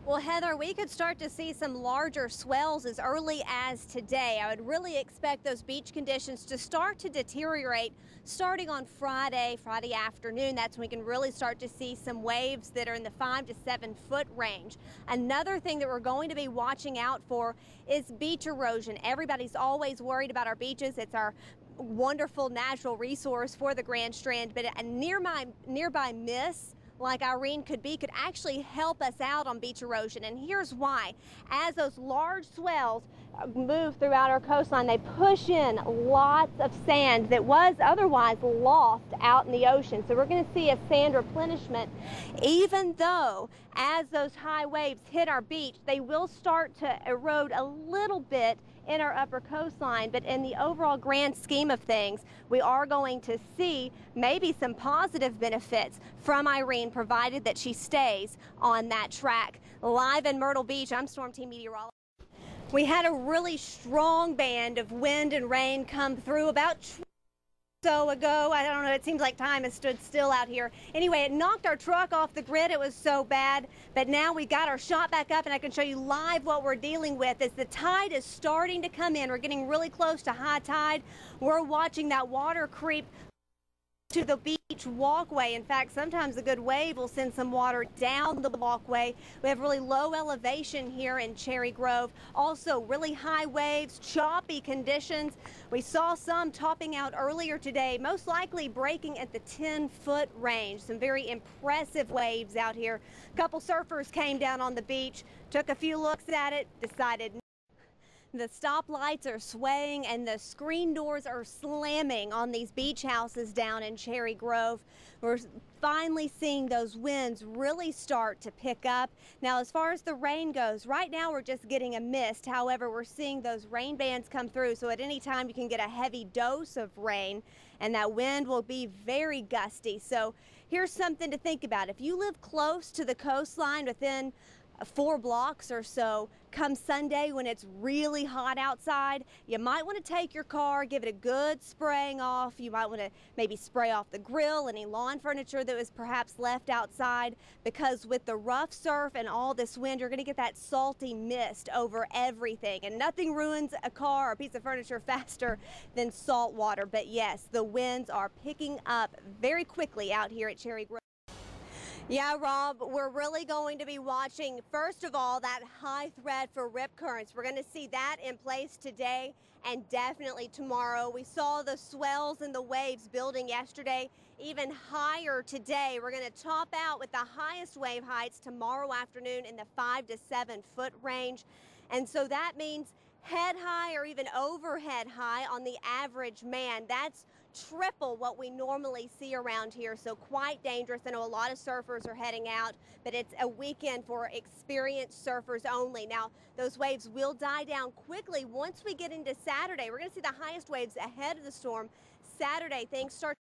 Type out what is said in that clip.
Well, Heather, we could start to see some larger swells as early as today. I would really expect those beach conditions to start to deteriorate starting on Friday afternoon. That's when we can really start to see some waves that are in the 5 to 7 foot range. Another thing that we're going to be watching out for is beach erosion. Everybody's always worried about our beaches. It's our wonderful natural resource for the Grand Strand, but a nearby miss like Irene could actually help us out on beach erosion. And here's why. As those large swells move throughout our coastline, they push in lots of sand that was otherwise lost out in the ocean. So we're going to see a sand replenishment, even though as those high waves hit our beach, they will start to erode a little bit in our upper coastline, but in the overall grand scheme of things, we are going to see maybe some positive benefits from Irene, provided that she stays on that track. Live in Myrtle Beach, I'm Storm Team Meteorologist. We had a really strong band of wind and rain come through about so ago. I don't know, it seems like time has stood still out here. Anyway, it knocked our truck off the grid. It was so bad, but now we got our shot back up and I can show you live what we're dealing with as the tide is starting to come in. We're getting really close to high tide. We're watching that water creep to the beach walkway. In fact, sometimes a good wave will send some water down the walkway. We have really low elevation here in Cherry Grove. Also really high waves, choppy conditions. We saw some topping out earlier today, most likely breaking at the 10-foot range. Some very impressive waves out here. A couple surfers came down on the beach, took a few looks at it, decided the stoplights are swaying and the screen doors are slamming on these beach houses down in Cherry Grove. We're finally seeing those winds really start to pick up. Now, as far as the rain goes, right now we're just getting a mist. However, we're seeing those rain bands come through, so at any time you can get a heavy dose of rain, and that wind will be very gusty. So here's something to think about. If you live close to the coastline within 4 blocks or so, come Sunday when it's really hot outside, you might want to take your car, give it a good spraying off. You might want to maybe spray off the grill, any lawn furniture that was perhaps left outside, because with the rough surf and all this wind, you're going to get that salty mist over everything, and nothing ruins a car or a piece of furniture faster than salt water. But yes, the winds are picking up very quickly out here at Cherry Grove. Yeah, Rob, we're really going to be watching, first of all, that high threat for rip currents. We're going to see that in place today and definitely tomorrow. We saw the swells and the waves building yesterday, even higher today. We're going to top out with the highest wave heights tomorrow afternoon in the 5 to 7 foot range. And so that means head high or even overhead high on the average man. That's triple what we normally see around here, so quite dangerous. I know a lot of surfers are heading out, but it's a weekend for experienced surfers only. Now, those waves will die down quickly once we get into Saturday. We're going to see the highest waves ahead of the storm. Saturday, things start